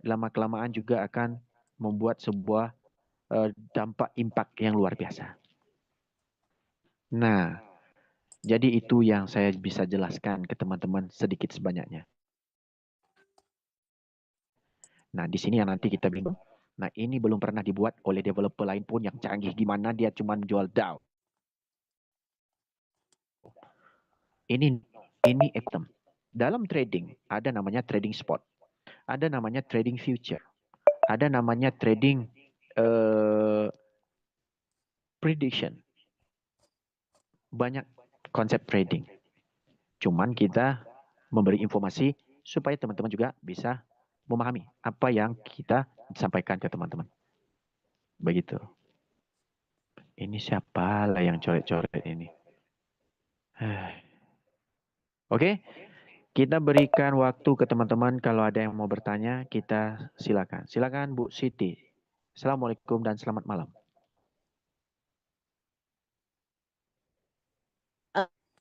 lama-kelamaan juga akan membuat sebuah dampak impact yang luar biasa. Nah, jadi itu yang saya bisa jelaskan ke teman-teman sedikit sebanyaknya. Nah, di sini yang nanti kita bingung. Nah, ini belum pernah dibuat oleh developer lain pun yang canggih gimana dia cuma jual DAO. Ini ekosistem. Dalam trading ada namanya trading spot, ada namanya trading future, ada namanya trading prediction. Banyak konsep trading. Cuman kita memberi informasi supaya teman-teman juga bisa memahami apa yang kita sampaikan ke teman-teman. Begitu. Ini siapa lah yang coret-coret ini? Oke, kita berikan waktu ke teman-teman. Kalau ada yang mau bertanya, kita silakan. Silakan Bu Siti. Assalamualaikum dan selamat malam.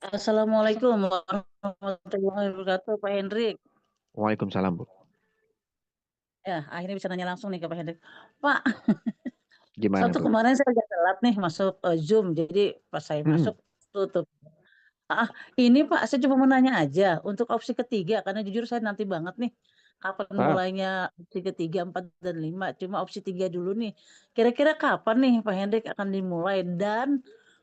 Assalamualaikum warahmatullahi wabarakatuh, Pak Hendrik. Waalaikumsalam, Bu. Ya, akhirnya bisa nanya langsung nih ke Pak Hendrik. Pak, Gimana, Sabtu Bu? kemarin saya agak telat nih masuk Zoom, jadi pas saya masuk tutup. Ini Pak, saya cuma mau nanya aja untuk opsi ketiga, karena jujur saya nanti banget nih kapan mulainya opsi ketiga, 4 dan 5. Cuma opsi 3 dulu nih. Kira-kira kapan nih Pak Hendrik akan dimulai dan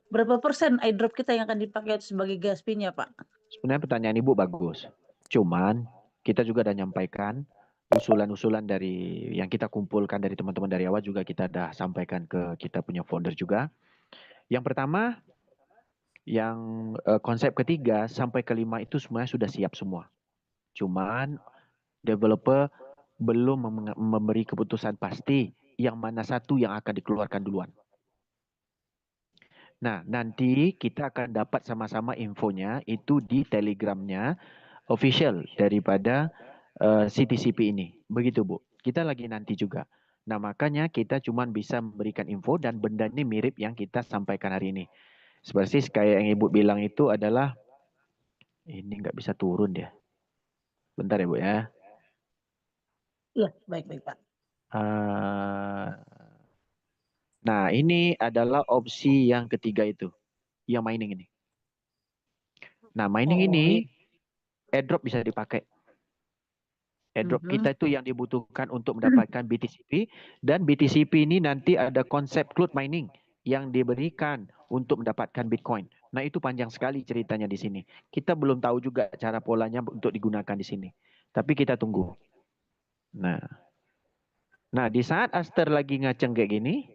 berapa persen airdrop kita yang akan dipakai sebagai gas fee-nya, Pak? Sebenarnya pertanyaan Ibu bagus. Cuman kita juga sudah nyampaikan usulan-usulan dari yang kita kumpulkan dari teman-teman dari awal juga kita sudah sampaikan ke kita punya founder juga. Yang pertama, yang konsep ketiga sampai kelima itu semuanya sudah siap semua. Cuman developer belum memberi keputusan pasti yang mana satu yang akan dikeluarkan duluan. Nah, nanti kita akan dapat sama-sama infonya itu di Telegramnya official daripada CTCP ini. Begitu, Bu. Kita lagi nanti juga. Nah, makanya kita cuma bisa memberikan info dan benda ini mirip yang kita sampaikan hari ini. Seperti kayak yang Ibu bilang itu adalah ini nggak bisa turun dia. Bentar ya, Bu ya. Iya, baik-baik, Pak. Nah, ini adalah opsi yang ketiga itu. Yang mining ini. Nah, mining ini airdrop bisa dipakai. Airdrop kita itu yang dibutuhkan untuk mendapatkan BTCP. Dan BTCP ini nanti ada konsep cloud mining yang diberikan untuk mendapatkan Bitcoin. Nah, itu panjang sekali ceritanya di sini. Kita belum tahu juga cara polanya untuk digunakan di sini. Tapi kita tunggu. Nah, di saat Aster lagi ngaceng kayak gini,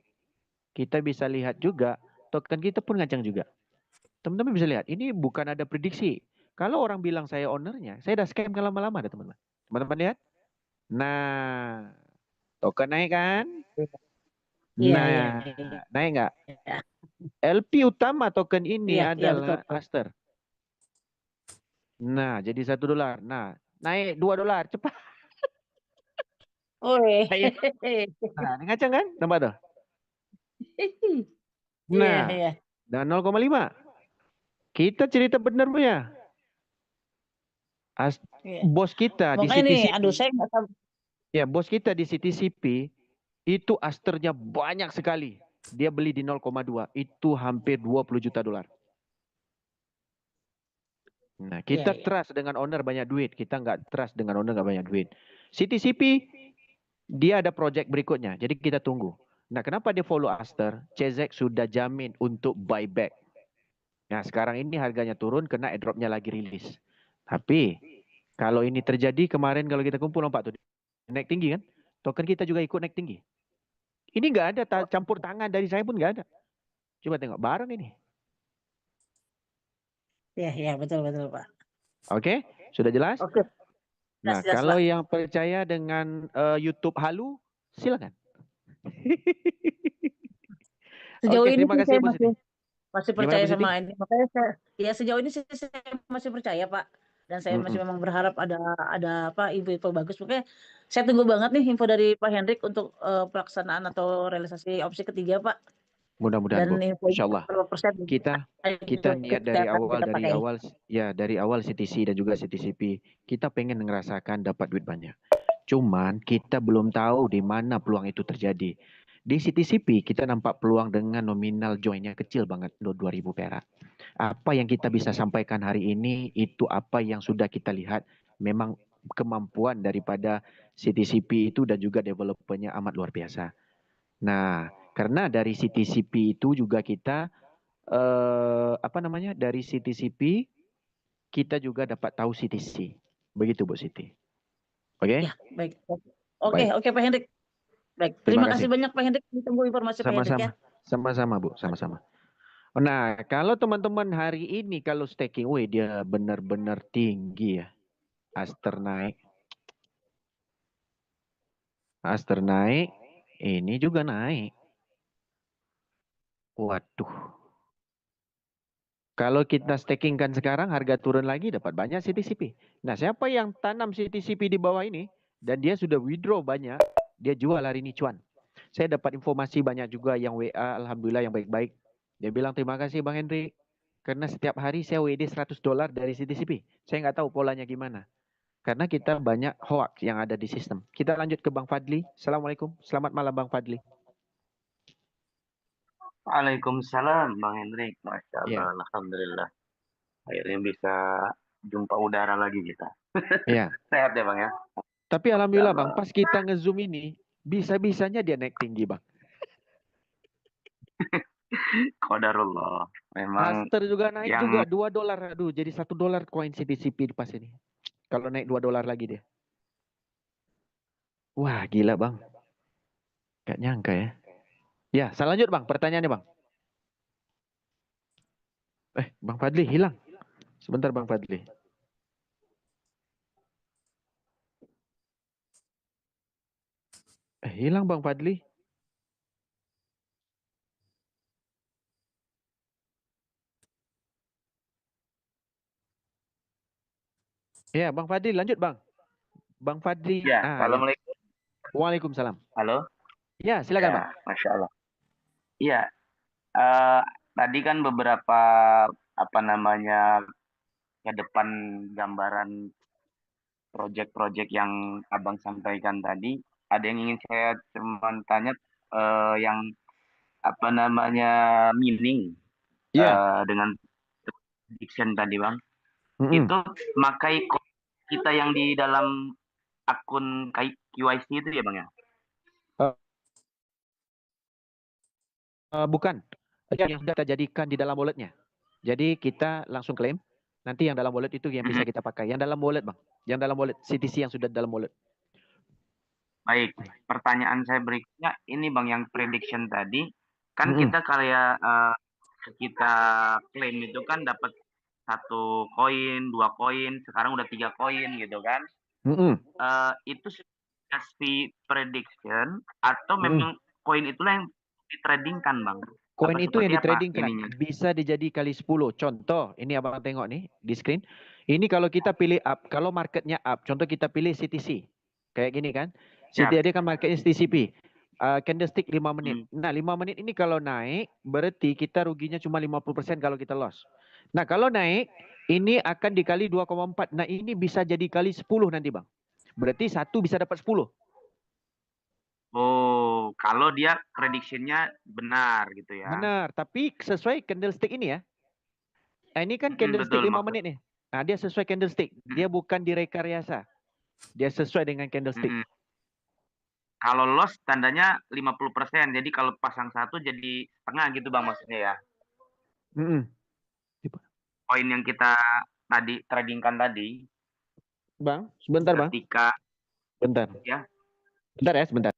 kita bisa lihat juga token kita pun ngaceng juga. Teman-teman bisa lihat, ini bukan ada prediksi. Kalau orang bilang saya ownernya, saya udah scam kan lama-lama ada teman-teman. Teman-teman lihat. Nah, token naik kan? Iya, Nah, iya. naik nggak? LP utama token ini Iya, iya betul. adalah Aster. Nah, jadi $1. Nah, naik $2. Cepat. Oh, Nah, ini ngaceng kan? Nampak tuh? iya, Nah, iya. dan 0,5. Kita cerita benar punya. Bos kita di Makanya nih, CTCP. aduh saya nggak tahu. Ya, bos kita di CTCP itu Asternya banyak sekali. Dia beli di 0,2. Itu hampir $20 juta. Nah, kita trust dengan owner banyak duit. Kita nggak trust dengan owner nggak banyak duit. CTCP, dia ada project berikutnya. Jadi kita tunggu. Nah, kenapa dia follow Aster? CZ sudah jamin untuk buyback. Nah, sekarang ini harganya turun karena airdropnya lagi rilis. Tapi, kalau ini terjadi kemarin kalau kita kumpul lompat tuh. Naik tinggi kan? Token kita juga ikut naik tinggi. Ini nggak ada campur tangan dari saya pun nggak ada. Coba tengok bareng ini. Iya, iya betul betul Pak. Oke, sudah jelas? Oke. Nah, Jelas, kalau Pak. yang percaya dengan YouTube Halu, silakan. Sejauh Oke, ini terima sih kasih saya Bu Siti. masih Gimana percaya Bu Siti? sama ini. Makanya saya, ya sejauh ini sih saya masih percaya Pak. Dan saya masih memang berharap ada apa info-info bagus. Makanya saya tunggu banget nih info dari Pak Hendrik untuk pelaksanaan atau realisasi opsi ketiga Pak. Mudah-mudahan Dan Bu. info Insya Allah. berapa persen Kita niat kita akan kita pakai. dari awal CTC dan juga CTCP kita pengen ngerasakan dapat duit banyak. Cuman kita belum tahu di mana peluang itu terjadi. Di CTCP kita nampak peluang dengan nominal joinnya kecil banget, 2.000 perak. Apa yang kita bisa sampaikan hari ini itu apa yang sudah kita lihat memang kemampuan daripada CTCP itu dan juga developernya amat luar biasa. Nah, karena dari CTCP itu juga kita apa namanya? Dari CTCP kita juga dapat tahu CTC. Begitu Bu Siti. Oke? Ya, baik. Oke, Baik. oke Pak Hendrik. Baik, Terima terima kasih kasih. banyak Pak Hendrik. Ditunggu informasi Pak Hendrik ya. Sama-sama. Sama-sama Bu, sama-sama. Nah, kalau teman-teman hari ini kalau staking, wih dia benar-benar tinggi ya. Aster naik, Aster naik, ini juga naik. Waduh. Kalau kita stakingkan sekarang, harga turun lagi, dapat banyak CTCP. Nah, siapa yang tanam CTCP di bawah ini, dan dia sudah withdraw banyak, dia jual hari ini cuan. Saya dapat informasi banyak juga yang WA, Alhamdulillah yang baik-baik. Dia bilang, terima kasih Bang Henry. Karena setiap hari saya WD $100 dari CTCP. Saya nggak tahu polanya gimana. Karena kita banyak hoax yang ada di sistem. Kita lanjut ke Bang Fadli. Assalamualaikum. Selamat malam Bang Fadli. Waalaikumsalam Bang Hendrik. Masya Allah, Ya, Alhamdulillah. Akhirnya bisa jumpa udara lagi kita. ya. Sehat ya Bang ya? Tapi Masya Alhamdulillah Bang, Allah. pas kita nge-zoom ini, bisa-bisanya dia naik tinggi Bang. Qadarullah. Memang Aster juga naik yang juga $2. Aduh, jadi $1 koin CTCP pas ini. Kalau naik $2 lagi dia. Wah, gila Bang. Gak nyangka ya. Ya, saya lanjut Bang. Pertanyaannya Bang. Bang Fadli hilang. Sebentar Bang Fadli. Hilang Bang Fadli. Ya, Bang Fadli lanjut Bang. Bang Fadli. ya, Ya. Assalamualaikum. Waalaikumsalam. Halo? Ya, silakan Bang. Ya, Masya Allah. Iya, tadi kan beberapa apa namanya ke depan gambaran proyek-proyek yang Abang sampaikan tadi. Ada yang ingin saya cuman tanya yang apa namanya meaning Iya. dengan prediction tadi Bang. Mm-mm. Itu pakai kita yang di dalam akun QIC itu ya Bang ya? Eh, bukan. Yang sudah kita jadikan di dalam walletnya. Jadi kita langsung klaim. Nanti yang dalam wallet itu yang bisa Mhm. kita pakai. Yang dalam wallet Bang. Yang dalam wallet. CTC yang sudah dalam wallet. Baik, pertanyaan saya berikutnya ini Bang yang prediction tadi kan Mm-mm. kita kayak kita klaim itu kan dapat satu koin, dua koin, sekarang udah tiga koin gitu kan? Mm-mm. Itu kasih prediction atau Mm-mm. memang koin itulah yang ditradingkan Bang? Koin Apa itu yang seperti apa ditradingkan ininya? bisa dijadi kali 10. Contoh, ini abang tengok nih di screen. Ini kalau kita pilih up, kalau marketnya up, contoh kita pilih CTC. Kayak gini kan. Siap. CTC kan marketnya CTCP. Candlestick 5 menit. Hmm. Nah 5 menit ini kalau naik, berarti kita ruginya cuma 50% kalau kita loss. Nah kalau naik, ini akan dikali 2,4. Nah ini bisa jadi kali 10 nanti bang. Berarti satu bisa dapat 10. Oh, kalau dia prediksinya benar gitu ya. Benar, tapi sesuai candlestick ini ya. Nah, ini kan candlestick Betul 5 maksud. menit nih. Nah, dia sesuai candlestick. Dia bukan direkayasa. Dia sesuai dengan candlestick. Mm-mm. Kalau loss tandanya 50%. Jadi kalau pasang satu jadi setengah gitu Bang maksudnya ya. Mm-mm. Koin yang kita tadi tradingkan tadi Bang, sebentar bang. ketika Bentar. ya Bentar ya, sebentar.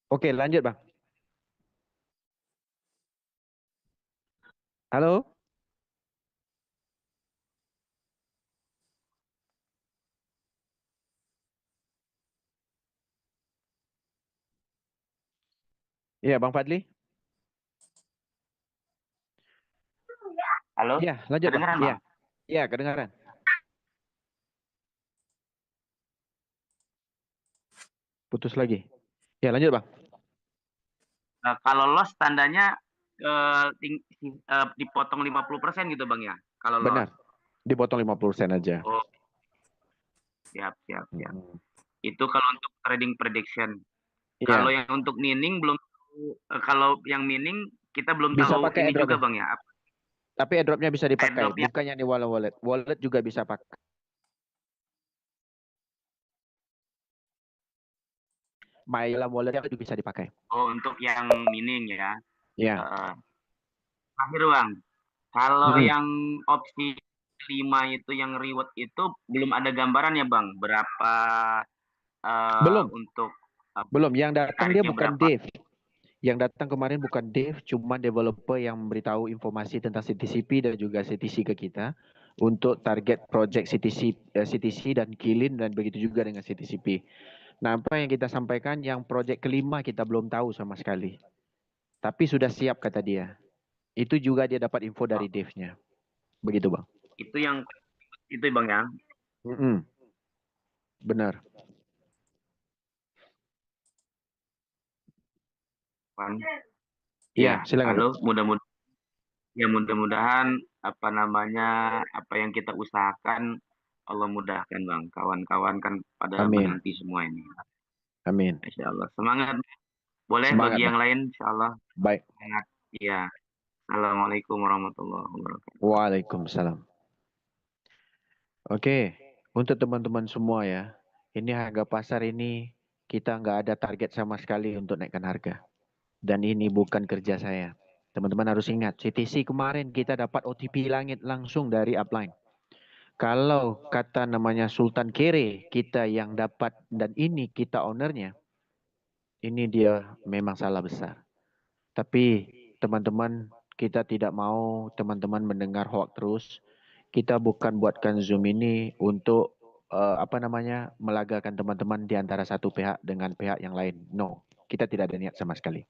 Oke, lanjut Bang. Halo? Iya, Bang Fadli? Halo, Iya, lanjut Bang. kedengeran Iya. Bang? Iya, kedengaran. Putus lagi. Ya, lanjut Bang. Kalau loss tandanya dipotong 50% gitu Bang ya, kalau loss. Benar. Dipotong 50% aja. Oh, siap, siap, siap. Mm. Itu kalau untuk trading prediction. Kalau Iya. yang untuk mining belum tahu, kalau yang mining kita belum Bisa tahu pakai ini juga airdrop-nya. Bang ya. Tapi airdrop-nya bisa dipakai, Airdropnya. bukannya di wallet. Wallet juga bisa pakai. My wallet juga bisa dipakai. Oh, untuk yang mining ya. Iya. Terakhir Bang, kalau Mm-mm. yang opsi 5 itu yang reward itu belum ada gambaran ya Bang, berapa Belum. untuk Belum. Yang datang dia tariknya bukan berapa? Dave. Yang datang kemarin bukan Dave, cuma developer yang memberitahu informasi tentang CTCP dan juga CTC ke kita untuk target project CTC dan Kilin dan begitu juga dengan CTCP. Nah, apa yang kita sampaikan yang project kelima kita belum tahu sama sekali. Tapi sudah siap kata dia. Itu juga dia dapat info Oh, dari Dave-nya. Begitu, Bang. itu Bang ya. Mm-mm. Benar. Bang. Iya, Ya, silakan, Bang. halo, mudah-mudahan apa namanya apa yang kita usahakan Allah mudahkan Bang. Kawan-kawan kan pada Amin. menanti semua ini. Amin. Insya Allah. Semangat. Boleh Semangat, bagi Bang. yang lain, insya Allah. Baik. Semangat. Iya. Assalamualaikum warahmatullahi wabarakatuh. Waalaikumsalam. Oke, untuk teman-teman semua ya, ini harga pasar ini kita nggak ada target sama sekali untuk naikkan harga. Dan ini bukan kerja saya. Teman-teman harus ingat, CTC kemarin kita dapat OTP langit langsung dari upline. Kalau kata namanya Sultan Kere, kita yang dapat dan ini kita ownernya, ini dia memang salah besar. Tapi teman-teman, kita tidak mau teman-teman mendengar hoax terus. Kita bukan buatkan Zoom ini untuk melagakan teman-teman di antara satu pihak dengan pihak yang lain. No, kita tidak ada niat sama sekali.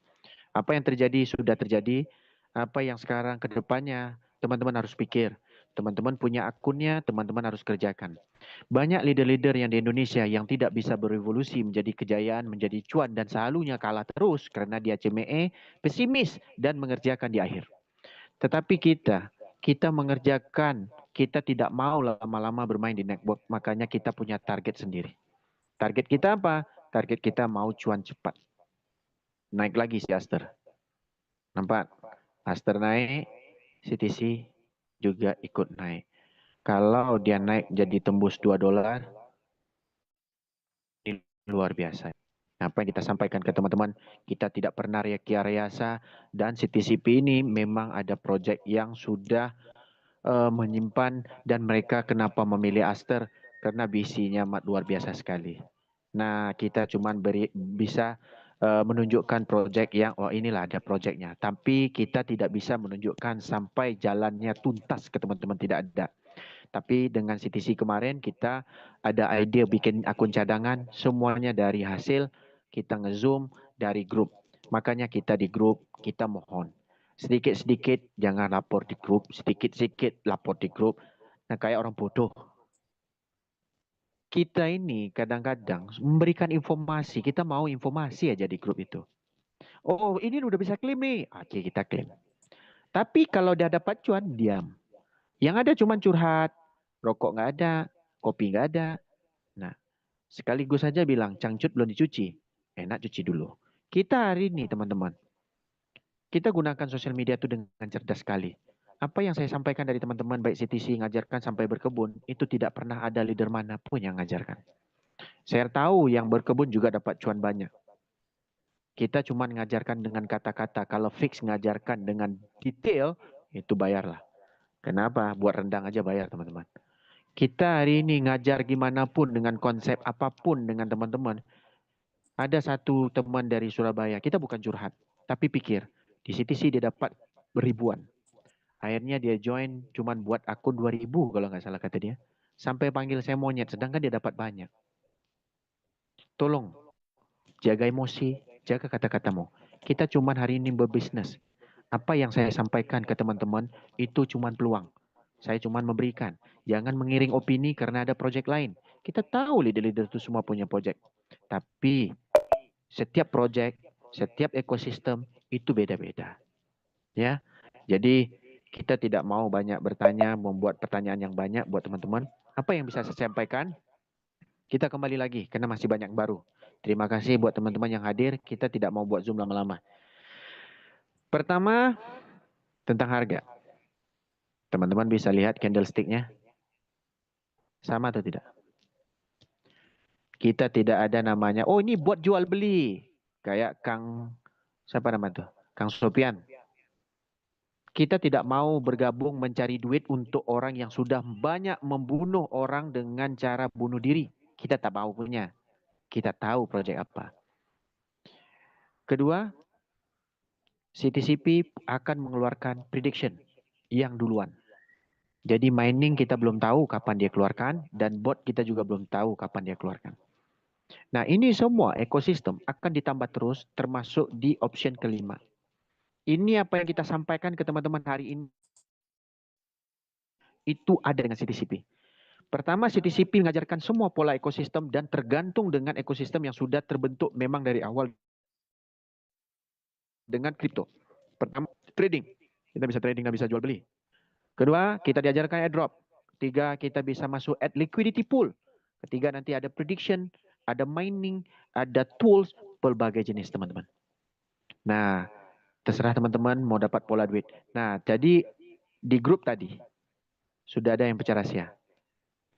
Apa yang terjadi sudah terjadi. Apa yang sekarang ke depannya teman-teman harus pikir. Teman-teman punya akunnya, teman-teman harus kerjakan. Banyak leader-leader yang di Indonesia yang tidak bisa berevolusi menjadi kejayaan, menjadi cuan dan selalunya kalah terus karena dia CME, pesimis dan mengerjakan di akhir. Tetapi kita mengerjakan, kita tidak mau lama-lama bermain di network, makanya kita punya target sendiri. Target kita apa? Target kita mau cuan cepat. Naik lagi si Aster. Nampak? Aster naik, CTC juga ikut naik. Kalau dia naik jadi tembus $2, ini luar biasa. Apa yang kita sampaikan ke teman-teman, kita tidak pernah rekayasa dan CTCP ini memang ada proyek yang sudah menyimpan dan mereka kenapa memilih Aster karena visinya amat luar biasa sekali. Nah, kita cuma bisa menunjukkan proyek yang oh inilah ada proyeknya, tapi kita tidak bisa menunjukkan sampai jalannya tuntas ke teman-teman tidak ada. Tapi dengan CTC kemarin kita ada ide bikin akun cadangan, semuanya dari hasil kita nge-zoom dari grup. Makanya kita di grup, kita mohon. Sedikit-sedikit jangan lapor di grup, sedikit-sedikit lapor di grup. Nah kayak orang bodoh. Kita ini kadang-kadang memberikan informasi, kita mau informasi aja di grup itu. Oh ini udah bisa klaim nih, oke kita klaim. Tapi kalau dia dapat cuan, diam. Yang ada cuma curhat, rokok nggak ada, kopi nggak ada. Nah, sekaligus saja bilang, cangcut belum dicuci. Enak cuci dulu. Kita hari ini, teman-teman, kita gunakan sosial media itu dengan cerdas sekali. Apa yang saya sampaikan dari teman-teman, baik CTC, ngajarkan sampai berkebun, itu tidak pernah ada leader manapun yang ngajarkan. Saya tahu yang berkebun juga dapat cuan banyak. Kita cuma ngajarkan dengan kata-kata. Kalau fix ngajarkan dengan detail, itu bayarlah. Kenapa? Buat rendang aja bayar, teman-teman. Kita hari ini ngajar gimana pun dengan konsep apapun dengan teman-teman. Ada satu teman dari Surabaya, kita bukan curhat, tapi pikir, di CTC dia dapat beribuan. Akhirnya dia join cuman buat akun 2000 kalau nggak salah kata dia. Sampai panggil saya monyet, sedangkan dia dapat banyak. Tolong, jaga emosi, jaga kata-katamu. Kita cuman hari ini berbisnis. Apa yang saya sampaikan ke teman-teman itu cuman peluang. Saya cuman memberikan. Jangan mengiring opini karena ada project lain. Kita tahu leader-leader itu semua punya project. Tapi setiap project, setiap ekosistem itu beda-beda. Ya. Jadi kita tidak mau banyak bertanya, membuat pertanyaan yang banyak buat teman-teman. Apa yang bisa saya sampaikan? Kita kembali lagi karena masih banyak yang baru. Terima kasih buat teman-teman yang hadir. Kita tidak mau buat Zoom lama-lama. Pertama, tentang harga. Teman-teman bisa lihat candlestick-nya. Sama atau tidak? Kita tidak ada namanya, oh ini buat jual beli. Kayak siapa nama tuh? Kang Sopian. Kita tidak mau bergabung mencari duit untuk orang yang sudah banyak membunuh orang dengan cara bunuh diri. Kita tak mau punya. Kita tahu proyek apa. Kedua, CTCP akan mengeluarkan prediction yang duluan. Jadi mining kita belum tahu kapan dia keluarkan dan bot kita juga belum tahu kapan dia keluarkan. Nah ini semua ekosistem akan ditambah terus termasuk di option kelima. Ini apa yang kita sampaikan ke teman-teman hari ini. Itu ada dengan CTCP. Pertama, CTCP mengajarkan semua pola ekosistem dan tergantung dengan ekosistem yang sudah terbentuk memang dari awal dengan kripto. Pertama, trading. Kita bisa trading, nggak bisa jual beli. Kedua, kita diajarkan airdrop. Ketiga, kita bisa masuk at liquidity pool. Ketiga, nanti ada prediction, ada mining, ada tools, berbagai jenis teman-teman. Nah, terserah teman-teman mau dapat pola duit. Nah, jadi di grup tadi sudah ada yang pecah rahasia.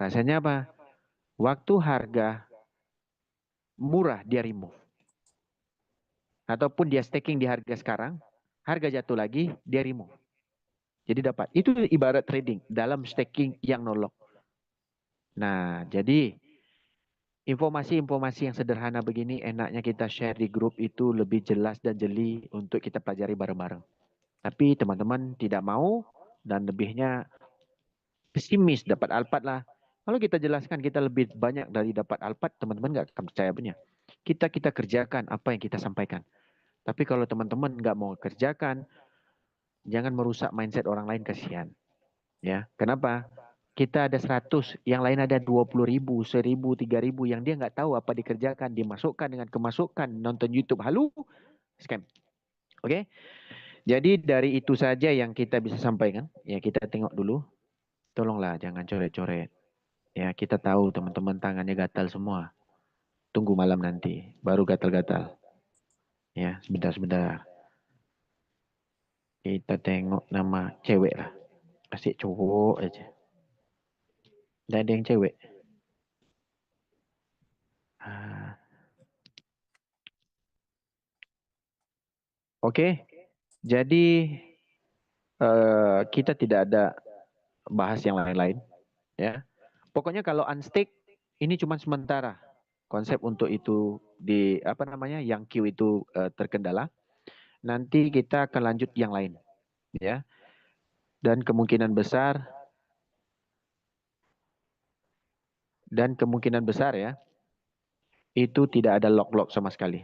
Rasanya apa? Waktu harga murah dia remove. Ataupun dia staking di harga sekarang, harga jatuh lagi, dia remove. Jadi dapat. Itu ibarat trading dalam staking yang nolok. Nah, jadi informasi-informasi yang sederhana begini enaknya kita share di grup itu lebih jelas dan jeli untuk kita pelajari bareng-bareng. Tapi teman-teman tidak mau dan lebihnya pesimis dapat alpat lah. Kalau kita jelaskan kita lebih banyak dari dapat alpat, teman-teman nggak akan percaya punya. Kita kerjakan apa yang kita sampaikan. Tapi kalau teman-teman nggak mau kerjakan, jangan merusak mindset orang lain, kasihan. Ya, kenapa? Kita ada 100, yang lain ada 20.000, 1.000, 3.000 yang dia nggak tahu apa dikerjakan, dimasukkan dengan kemasukan, nonton YouTube, halu, scam. Oke? Jadi dari itu saja yang kita bisa sampaikan. Ya, kita tengok dulu. Tolonglah jangan coret-coret. Ya, kita tahu teman-teman tangannya gatal semua. Tunggu malam nanti, baru gatal-gatal. Ya, sebentar-sebentar. Kita tengok nama cewek lah. Kasih cowok aja. Tidak ada yang cewek. Oke, jadi kita tidak ada bahas yang lain-lain. Ya, pokoknya kalau unstake ini cuma sementara. Konsep untuk itu di apa namanya yang Q itu terkendala. Nanti kita akan lanjut yang lain, ya. Dan kemungkinan besar ya itu tidak ada lock sama sekali.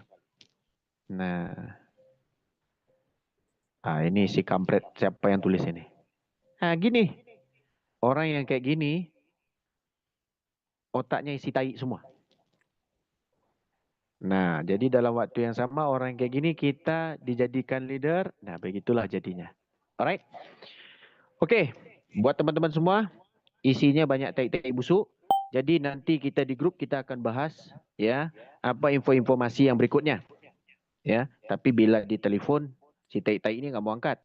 Nah, ini si kampret siapa yang tulis ini? Nah, gini, orang yang kayak gini otaknya isi tai semua. Nah, jadi dalam waktu yang sama orang yang kayak gini kita dijadikan leader. Nah, begitulah jadinya. Alright. Oke, buat teman-teman semua, isinya banyak tai-tai busuk. Jadi nanti kita di grup kita akan bahas ya apa informasi yang berikutnya. Ya, tapi bila di telepon si tai-tai ini nggak mau angkat.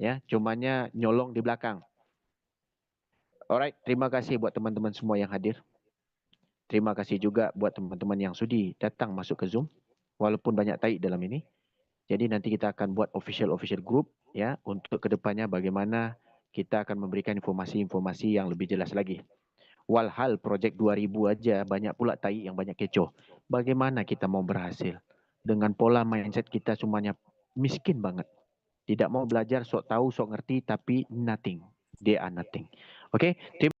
Ya, cumanya nyolong di belakang. Alright, terima kasih buat teman-teman semua yang hadir. Terima kasih juga buat teman-teman yang sudi datang masuk ke Zoom. Walaupun banyak tai dalam ini. Jadi nanti kita akan buat official group ya untuk kedepannya bagaimana kita akan memberikan informasi-informasi yang lebih jelas lagi. Walhal projek 2000 aja banyak pula tai yang banyak kecoh. Bagaimana kita mau berhasil? Dengan pola mindset kita semuanya miskin banget. Tidak mau belajar, sok tahu, sok ngerti, tapi nothing. They are nothing. Oke, terima